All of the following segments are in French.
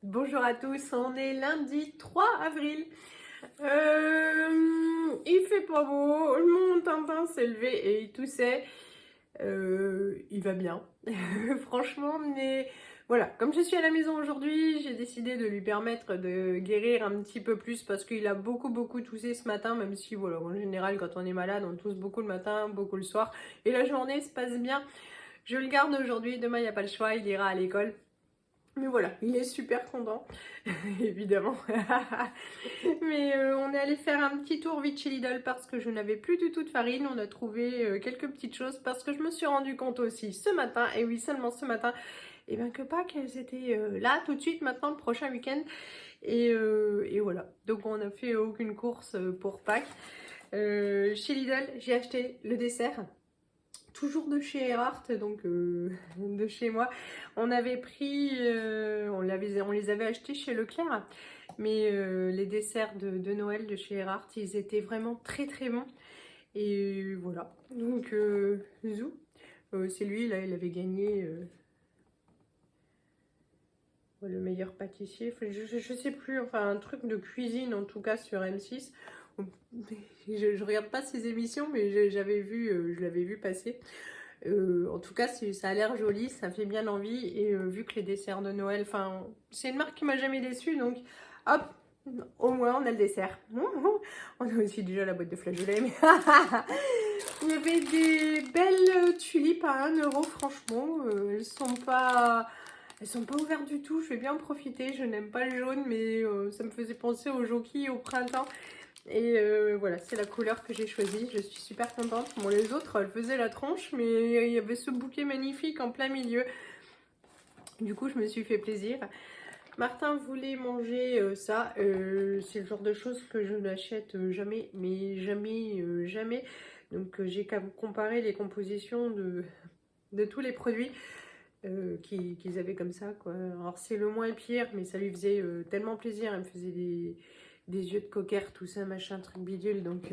Bonjour à tous, on est lundi 3 avril. Il fait pas beau, mon Tintin s'est levé et il toussait. Il va bien, franchement, mais voilà, comme je suis à la maison aujourd'hui, j'ai décidé de lui permettre de guérir un petit peu plus parce qu'il a beaucoup toussé ce matin, même si voilà, en général quand on est malade, on tousse beaucoup le matin, beaucoup le soir, et la journée se passe bien. Je le garde aujourd'hui, demain il n'y a pas le choix, il ira à l'école. Mais voilà, il est super content, évidemment. Mais on est allé faire un petit tour vite chez Lidl parce que je n'avais plus du tout de farine. On a trouvé quelques petites choses parce que je me suis rendu compte aussi ce matin, et oui seulement ce matin, et bien que Pâques, elles étaient là tout de suite maintenant le prochain week-end. Et voilà, donc on n'a fait aucune course pour Pâques. Chez Lidl, j'ai acheté le dessert. Toujours de chez Erhardt, donc de chez moi. On avait pris, on les avait achetés chez Leclerc, mais les desserts de Noël de chez Erhardt, ils étaient vraiment très bons. Et voilà, donc Zou, c'est lui, là, il avait gagné le meilleur pâtissier. Enfin, je sais plus, enfin un truc de cuisine en tout cas sur M6. Je regarde pas ces émissions, mais j'avais vu, je l'avais vu passer. En tout cas, ça a l'air joli, ça fait bien envie. Et vu que les desserts de Noël, enfin, c'est une marque qui m'a jamais déçue, donc hop, au moins on a le dessert. On a aussi déjà la boîte de flageolets. Mais il y avait des belles tulipes à 1 euro, franchement. Elles sont pas ouvertes du tout. Je vais bien en profiter. Je n'aime pas le jaune, mais ça me faisait penser au jockey au printemps. Et voilà, c'est la couleur que j'ai choisie. Je suis super contente. Bon, les autres, elles faisaient la tronche, mais il y avait ce bouquet magnifique en plein milieu. Du coup, je me suis fait plaisir. Martin voulait manger ça. C'est le genre de choses que je n'achète jamais, mais jamais. Donc, j'ai comparé les compositions de tous les produits qu'ils avaient comme ça, quoi. Alors, c'est le moins pire, mais ça lui faisait tellement plaisir. Elle me faisait des yeux de cocker, tout ça, machin, truc bidule. Donc,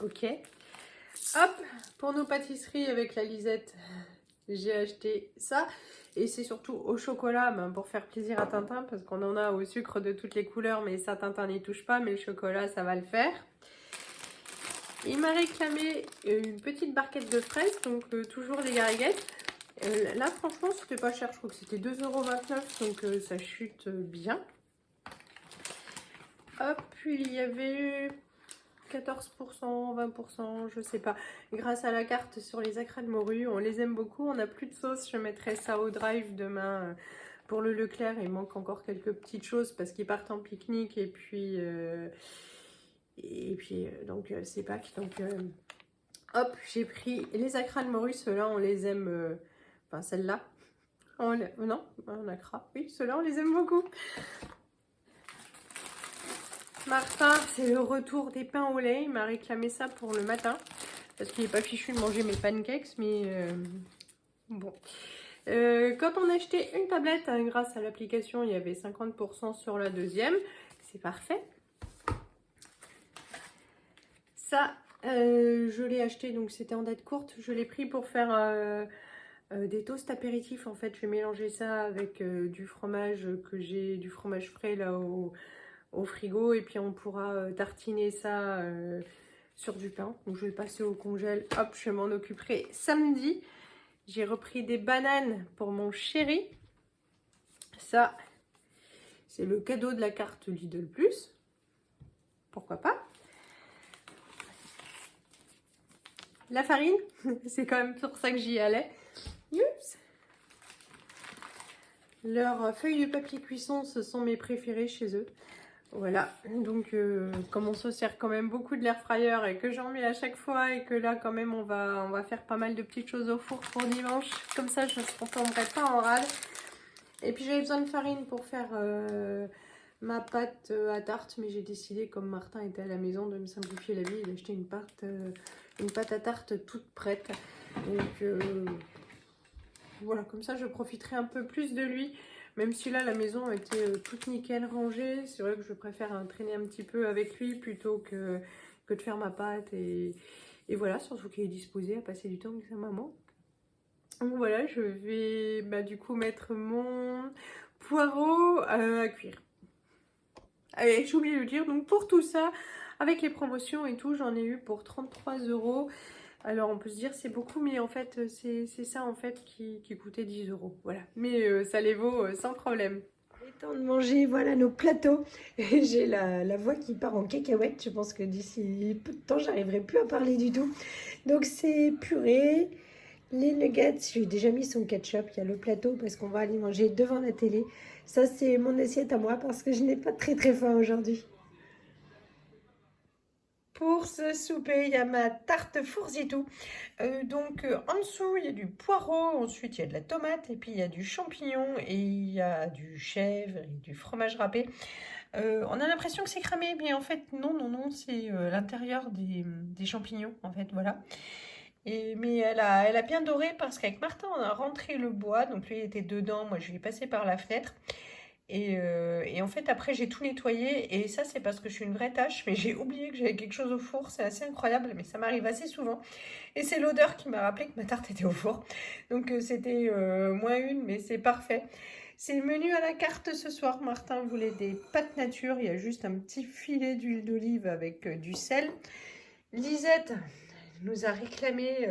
ok. Hop, pour nos pâtisseries avec la Lisette, j'ai acheté ça. Et c'est surtout au chocolat, ben, pour faire plaisir à Tintin, parce qu'on en a au sucre de toutes les couleurs, mais ça, Tintin n'y touche pas, mais le chocolat, ça va le faire. Il m'a réclamé une petite barquette de fraises, donc toujours des gariguettes. Là, franchement, c'était pas cher, je crois que c'était 2,29 €, donc ça chute bien. Hop, puis il y avait 14%, 20%, je sais pas. Grâce à la carte sur les acras de morue, on les aime beaucoup. On n'a plus de sauce, je mettrai ça au drive demain pour le Leclerc. Il manque encore quelques petites choses parce qu'ils partent en pique-nique et puis donc c'est Pâques. Donc hop, j'ai pris les acras de morue. Ceux-là, on les aime. Enfin, celle-là. Non, un acra. Oui, ceux-là, on les aime beaucoup. Martin, c'est le retour des pains au lait. Il m'a réclamé ça pour le matin. Parce qu'il n'est pas fichu de manger mes pancakes. Mais bon. Quand on achetait une tablette, hein, grâce à l'application, il y avait 50% sur la deuxième. C'est parfait. Ça, je l'ai acheté. Donc c'était en date courte. Je l'ai pris pour faire des toasts apéritifs. En fait, je vais mélanger ça avec du fromage que j'ai, du fromage frais là au frigo, et puis on pourra tartiner ça sur du pain. Donc je vais le passer au congèle. Hop, je m'en occuperai samedi. J'ai repris des bananes pour mon chéri. Ça, c'est le cadeau de la carte Lidl Plus. Pourquoi pas. La farine, c'est quand même pour ça que j'y allais. Oups. Leurs feuilles de papier cuisson, ce sont mes préférés chez eux. Voilà, donc comme on se sert quand même beaucoup de l'air fryer et que j'en mets à chaque fois, et que là quand même on va faire pas mal de petites choses au four pour dimanche, comme ça je ne tomberai pas en rade. Et puis j'avais besoin de farine pour faire ma pâte à tarte, mais j'ai décidé, comme Martin était à la maison, de me simplifier la vie et d'acheter une pâte à tarte toute prête. Donc voilà, comme ça je profiterai un peu plus de lui. Même si là, la maison était toute nickel rangée, c'est vrai que je préfère traîner un petit peu avec lui plutôt que de faire ma pâte. Et voilà, surtout qu'il est disposé à passer du temps avec sa maman. Donc voilà, je vais du coup mettre mon poireaux à cuire. Allez, j'ai oublié de le dire, donc pour tout ça, avec les promotions et tout, j'en ai eu pour 33 €. Alors on peut se dire c'est beaucoup, mais en fait c'est ça en fait qui coûtait 10 €. Voilà, mais ça les vaut sans problème. Il est temps de manger, voilà nos plateaux. J'ai la voix qui part en cacahuète. Je pense que d'ici peu de temps, j'arriverai plus à parler du tout. Donc c'est purée, les nuggets. J'ai déjà mis son ketchup. Il y a le plateau parce qu'on va aller manger devant la télé. Ça, c'est mon assiette à moi parce que je n'ai pas très très faim aujourd'hui. Pour ce souper, il y a ma tarte fourzitou. En dessous, il y a du poireau, ensuite il y a de la tomate, et puis il y a du champignon, et il y a du chèvre et du fromage râpé. On a l'impression que c'est cramé, mais en fait, non, c'est l'intérieur des champignons, en fait, voilà. Mais elle a bien doré parce qu'avec Martin, on a rentré le bois, donc lui il était dedans, moi je lui ai passé par la fenêtre. Et en fait, après, j'ai tout nettoyé. Et ça, c'est parce que je suis une vraie tâche. Mais j'ai oublié que j'avais quelque chose au four. C'est assez incroyable, mais ça m'arrive assez souvent. Et c'est l'odeur qui m'a rappelé que ma tarte était au four. Donc, c'était moins une, mais c'est parfait. C'est le menu à la carte ce soir. Martin voulait des pâtes nature. Il y a juste un petit filet d'huile d'olive avec du sel. Lisette nous a réclamé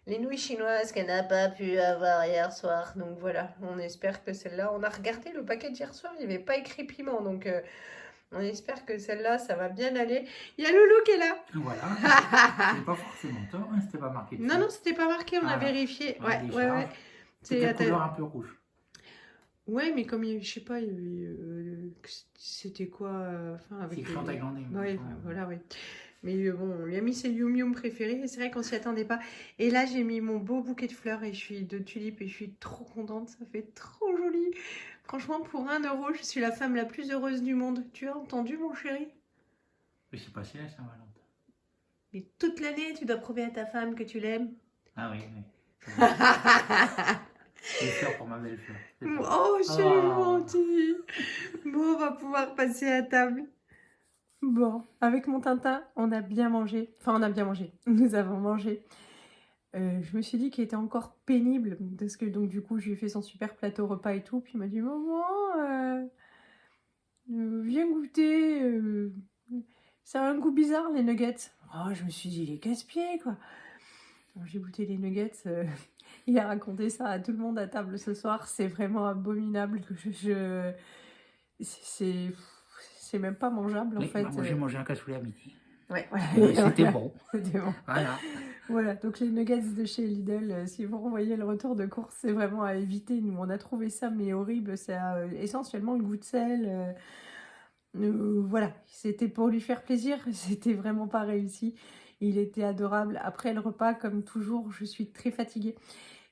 les nouilles chinoises qu'elle n'a pas pu avoir hier soir. Donc voilà, on espère que celle-là... On a regardé le paquet d'hier soir, il n'y avait pas écrit piment. Donc on espère que celle-là, ça va bien aller. Il y a Loulou qui est là. Voilà, c'est pas forcément tort, hein, c'était pas marqué dessus. Non, c'était pas marqué, on a Voilà. vérifié. Ouais, Ouais. C'est la couleur un peu rouge. Ouais, mais comme il y avait, je sais pas, il y avait, c'était quoi, enfin avec. C'est écrit en thaïlandais. Ouais, voilà, oui. Mais bon, on lui a mis ses yum yum préférés et c'est vrai qu'on s'y attendait pas. Et là, j'ai mis mon beau bouquet de fleurs et je suis de tulipes et je suis trop contente. Ça fait trop joli. Franchement, pour 1 €, je suis la femme la plus heureuse du monde. Tu as entendu, mon chéri? Mais c'est passé la Saint-Valentin. Mais toute l'année, tu dois prouver à ta femme que tu l'aimes. Ah oui. C'est fleurs pour ma belle-fleur. Oh, c'est gentil. Bon, on va pouvoir passer à table. Bon, avec mon Tintin, on a bien mangé. Enfin, on a bien mangé. Nous avons mangé. Je me suis dit qu'il était encore pénible parce que donc du coup, je lui ai fait son super plateau repas et tout. Puis il m'a dit, maman, viens goûter. Ça a un goût bizarre, les nuggets. Oh, je me suis dit, les casse-pieds, quoi. Alors, j'ai goûté les nuggets. Il a raconté ça à tout le monde à table ce soir. C'est vraiment abominable. C'est même pas mangeable, en fait. Moi, j'ai mangé un cassoulet à midi. Ouais, C'était bon. C'était bon. Voilà, donc les nuggets de chez Lidl, si vous revoyez le retour de course, c'est vraiment à éviter. Nous, on a trouvé ça, mais horrible. C'est essentiellement le goût de sel. Voilà, c'était pour lui faire plaisir. C'était vraiment pas réussi. Il était adorable. Après le repas, comme toujours, je suis très fatiguée.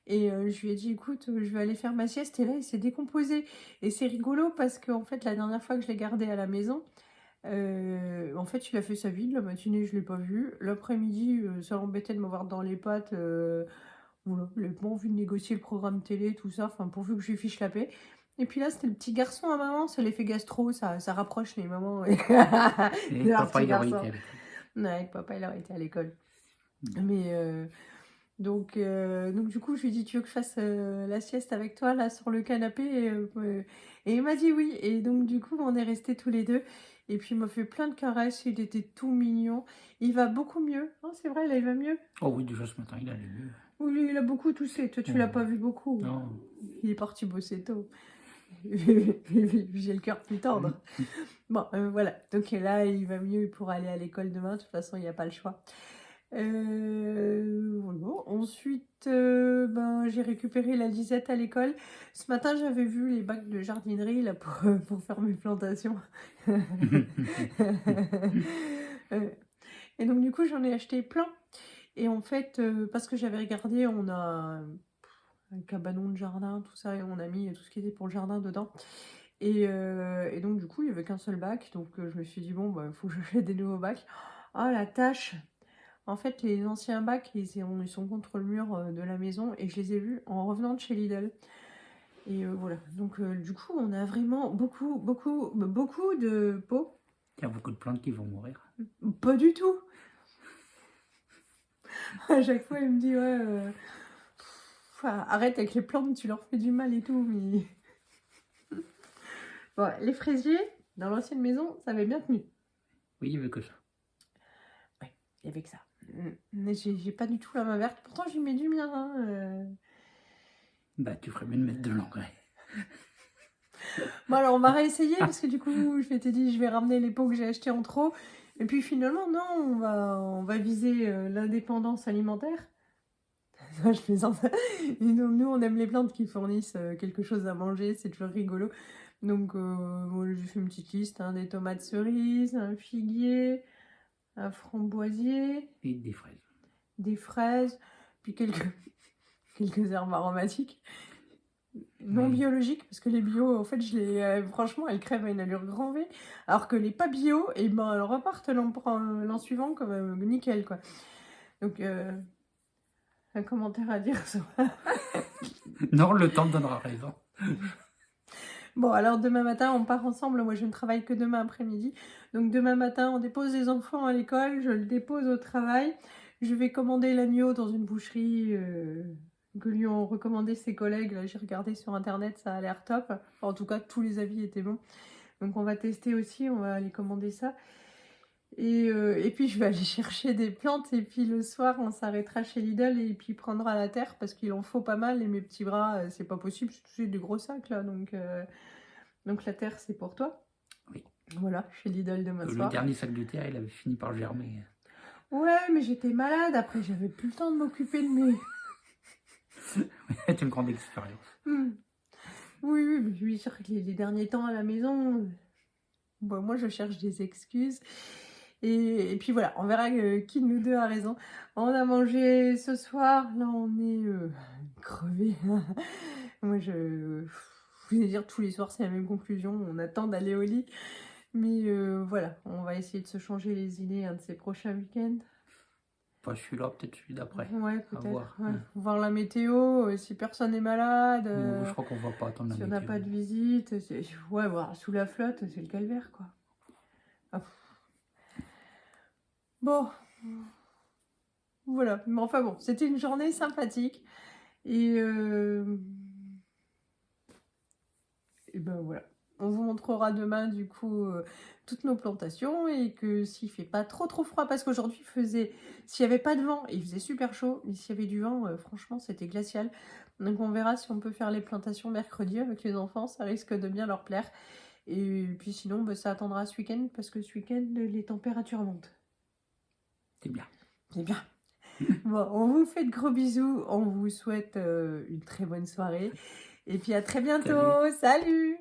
Et je lui ai dit, écoute, je vais aller faire ma sieste. Et là, il s'est décomposé. Et c'est rigolo parce qu'en fait, la dernière fois que je l'ai gardé à la maison, en fait, il a fait sa vie. La matinée, je ne l'ai pas vu. L'après-midi, ça l'embêtait de me voir dans les pattes. Voilà, il n'avait pas envie de négocier le programme télé, tout ça. Enfin, pourvu que je lui fiche la paix. Et puis là, c'était le petit garçon à maman. C'est l'effet gastro. Ça rapproche les mamans. Et papa, il aurait été à l'école. Ouais, papa, il aurait été à l'école. Mais... Donc, du coup, je lui ai dit, tu veux que je fasse la sieste avec toi, là, sur le canapé et il m'a dit oui. Et donc, du coup, on est restés tous les deux. Et puis, il m'a fait plein de caresses. Il était tout mignon. Il va beaucoup mieux. Oh, c'est vrai, là, il va mieux. Oh oui, déjà ce matin, il allait mieux. Oui, il a beaucoup toussé. Toi, tu l'as pas vu beaucoup. Non. Il est parti bosser tôt. J'ai le cœur plus tendre. Bon, voilà. Donc là, il va mieux pour aller à l'école demain. De toute façon, il n'y a pas le choix. Voilà. Ensuite, j'ai récupéré la Lisette à l'école. Ce matin, j'avais vu les bacs de jardinerie là, pour faire mes plantations. Et donc, du coup, j'en ai acheté plein. Et en fait, parce que j'avais regardé, on a un cabanon de jardin, tout ça, et on a mis tout ce qui était pour le jardin dedans. Et donc, du coup, il n'y avait qu'un seul bac. Donc, je me suis dit, bon, faut que j'achète des nouveaux bacs. Oh, la tâche! En fait, les anciens bacs, ils sont contre le mur de la maison et je les ai vus en revenant de chez Lidl. Et voilà. Donc, du coup, on a vraiment beaucoup de pots. Il y a beaucoup de plantes qui vont mourir. Pas du tout. À chaque fois, il me dit, ouais, arrête avec les plantes, tu leur fais du mal et tout. Mais Bon, les fraisiers, dans l'ancienne maison, ça avait bien tenu. Oui, il veut que ça. Ouais, il y avait que ça. Mais j'ai pas du tout la main verte. Pourtant, j'y mets du mien. Hein. Bah, tu ferais mieux de mettre de l'engrais. Bon, alors, on va réessayer parce que du coup, je m'étais dit, je vais ramener les pots que j'ai achetés en trop. Et puis finalement, non, on va viser l'indépendance alimentaire. Non, je plaisante. Et donc, nous, on aime les plantes qui fournissent quelque chose à manger. C'est toujours rigolo. Donc, bon, j'ai fait une petite liste, hein, des tomates cerises, un figuier, un framboisier, Et des fraises. des fraises, puis quelques herbes aromatiques. Non Oui. biologiques, parce que les bio, en fait, franchement, elles crèvent à une allure grand V. Alors que les pas bio, et ben, elles repartent l'an suivant comme nickel, quoi. Donc, un commentaire à dire sur... Non, le temps te donnera raison. Bon, alors demain matin, on part ensemble. Moi, je ne travaille que demain après-midi. Donc, demain matin, on dépose les enfants à l'école. Je le dépose au travail. Je vais commander l'agneau dans une boucherie que lui ont recommandé ses collègues. Là, j'ai regardé sur Internet, ça a l'air top. En tout cas, tous les avis étaient bons. Donc, on va tester aussi. On va aller commander ça. Et puis, je vais aller chercher des plantes. Et puis, le soir, on s'arrêtera chez Lidl et puis prendra la terre parce qu'il en faut pas mal. Et mes petits bras, c'est pas possible. J'ai des gros sacs là. Donc la terre, c'est pour toi. Oui. Voilà, chez Lidl demain Le soir. dernier sac de terre, il avait fini par germer. Ouais, mais j'étais malade. Après, j'avais plus le temps de m'occuper de mes... C'est une grande expérience. Oui, mais oui, c'est vrai que les derniers temps à la maison, bon, moi, je cherche des excuses. Et puis voilà, on verra qui de nous deux a raison. On a mangé ce soir. Là, on est crevés. Moi, je vais dire, tous les soirs, c'est la même conclusion. On attend d'aller au lit. Mais voilà, on va essayer de se changer les idées un de ces prochains week-ends. Pas celui-là, peut-être celui d'après. Ouais, À peut-être. voir. Ouais. Voir la météo, si personne n'est malade, Je crois qu'on va pas attendre la si on météo. n'a pas de visite. Ouais, voir sous la flotte, c'est le calvaire, quoi. Ah, bon. Voilà. Mais enfin bon, c'était une journée sympathique. Et ben voilà. On vous montrera demain du coup toutes nos plantations et que s'il fait pas trop froid, parce qu'aujourd'hui s'il y avait pas de vent, il faisait super chaud, mais s'il y avait du vent, franchement c'était glacial. Donc on verra si on peut faire les plantations mercredi avec les enfants, ça risque de bien leur plaire. Et puis sinon ça attendra ce week-end parce que ce week-end les températures montent. C'est bien. C'est bien. Bon, on vous fait de gros bisous, on vous souhaite une très bonne soirée et puis à très bientôt. Salut.